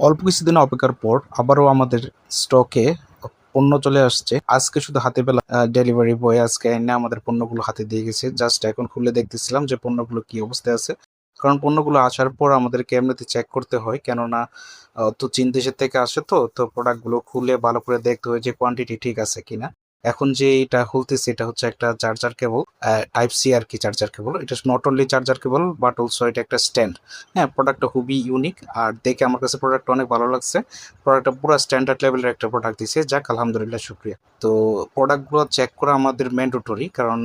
অল্প কিছুদিন অপেক্ষার পর আবারও আমাদের স্টকে পণ্য চলে আসছে। আজকে শুধু হাতে পেলাম, ডেলিভারি বয় আজকে এনে আমাদের পণ্যগুলো হাতে দিয়ে গেছে। জাস্ট এখন খুলে দেখতেছিলাম যে পণ্যগুলো কি অবস্থায় আছে। কারণ পণ্যগুলো আসার পর আমাদেরকে এমনিতে চেক করতে হয়, কেননা তো চীন দেশের থেকে আসে, তো প্রোডাক্টগুলো খুলে ভালো করে দেখতে হয় যে কোয়ান্টিটি ঠিক আছে কিনা। এখন যে এটা খুলতেছে এটা হচ্ছে একটা চার্জার কেবল, টাইপ সি আর কি চার্জার কেবল। এটা not only charger cable but also এটা একটা স্ট্যান্ড। হ্যাঁ, প্রোডাক্টটা খুবই ইউনিক আর দেখে আমার কাছে প্রোডাক্টটা অনেক ভালো লাগছে। প্রোডাক্টটা পুরো স্ট্যান্ডার্ড লেভেলের একটা প্রোডাক্ট দিছে, যাক আলহামদুলিল্লাহ, শুক্রিয়া। তো প্রোডাক্টগুলো চেক করা আমাদের ম্যান্ডেটরি, কারণ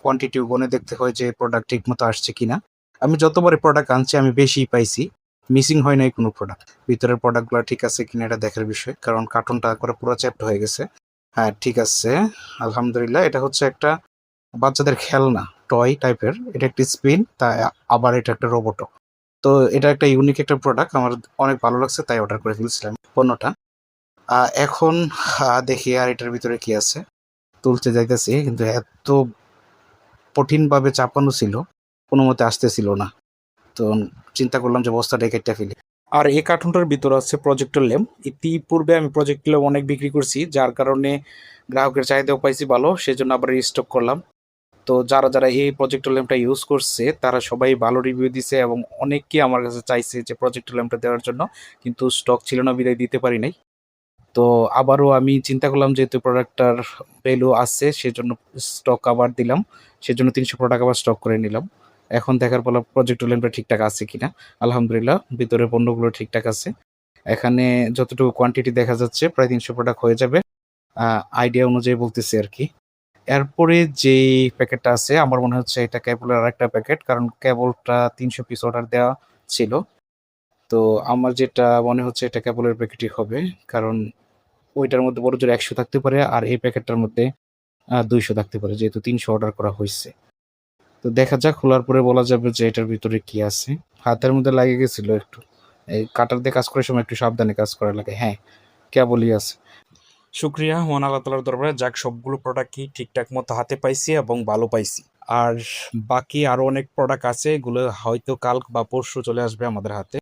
কোয়ান্টিটি গুনে দেখতে হয় যে প্রোডাক্ট ঠিক মতো আসছে কিনা। আমি যতবারই প্রোডাক্ট আনছি আমি বেশিই পাইছি, মিসিং হয় নাই কোনো প্রোডাক্ট। ভিতরের প্রোডাক্টগুলো ঠিক আছে কিনা এটা দেখার বিষয়, কারণ কার্টনটা করে পুরো চ্যাপ্ট হয়ে গেছে। হ্যাঁ, ঠিক আছে, আলহামদুলিল্লাহ। এটা হচ্ছে একটা বাচ্চাদের খেলনা, টয় টাইপের। এটা একটি স্পিন, তা আবার এটা একটা রোবটও। তো এটা একটা ইউনিক একটা প্রোডাক্ট, আমার অনেক ভালো লাগছে, তাই অর্ডার করে ফেলছিলাম পণ্যটা। এখন দেখি আর এটার ভিতরে কি আছে। তুলতে যাইতেছি কিন্তু এত কঠিনভাবে চাপানো ছিল, কোনো মতে আসতেছিল না। তো চিন্তা করলাম যে বস্তাটা কেটে ফেলি। আর এই কার্টুনটার ভিতরে আছে প্রজেক্টর ল্যাম্প। ইতিপূর্বে আমি প্রজেক্টর ল্যাম্প অনেক বিক্রি করছি, যার কারণে গ্রাহকের চাহিদাও পাইছি ভালো, সেজন্য আবার রিস্টক করলাম। তো যারা এই প্রজেক্টর ল্যাম্পটা ইউজ করছে তারা সবাই ভালো রিভিউ দিছে এবং অনেককে আমার কাছে চাইছে যে প্রজেক্টর ল্যাম্পটা দেওয়ার জন্য, কিন্তু স্টক ছিল না বিধায় দিতে পারি নাই। তো আবারও আমি চিন্তা করলাম যেহেতু প্রোডাক্টটার ভ্যালু আছে সেজন্য স্টক আবার দিলাম। সেজন্য ৩০০ প্রোডাক্ট আবার স্টক করে নিলাম। এখন দেখার পালা প্রজেক্টর ল্যাম্পটা ঠিকঠাক আছে কিনা। আলহামদুলিল্লাহ, ভিতরের পণ্যগুলো ঠিকঠাক আছে। এখানে যতটুকু কোয়ান্টিটি দেখা যাচ্ছে প্রায় ৩০০ প্রোডাক্ট হয়ে যাবে। আইডিয়া অনুযায়ী বলতেছি আরকি। এরপরে যেই প্যাকেটটা আছে আমার মনে হচ্ছে এটা কেবলের আরেকটা প্যাকেট, কারণ কেবলটা ৩০০ পিস অর্ডার দেওয়া ছিল। তো আমার যেটা মনে হচ্ছে এটা কেবলের প্যাকেটই হবে, কারণ ওইটার মধ্যে বড়জোর ১০০ থাকতে পারে আর এই প্যাকেটটার মধ্যে ২০০ থাকতে পারে, যেহেতু ৩০০ অর্ডার করা হইছে। তো দেখা যাক, খোলার পরে বলা যাবে যে এটার ভিতরে কি আছে। হাতের মধ্যে লাগে গেছিল একটু। এই কাটার দিয়ে কাজ করার সময় একটু সাবধানে কাজ করা লাগে। হ্যাঁ, কেবলই আছে। শুকরিয়া মহান আল্লাহ তাআলার দরবারে, যাক সবগুলো প্রোডাক্টই ঠিকঠাক মতো হাতে পাইছি এবং ভালো পাইছি। আর বাকি আরো অনেক প্রোডাক্ট আছে, এগুলো হয়তো কাল বা পরশু চলে আসবে আমাদের হাতে।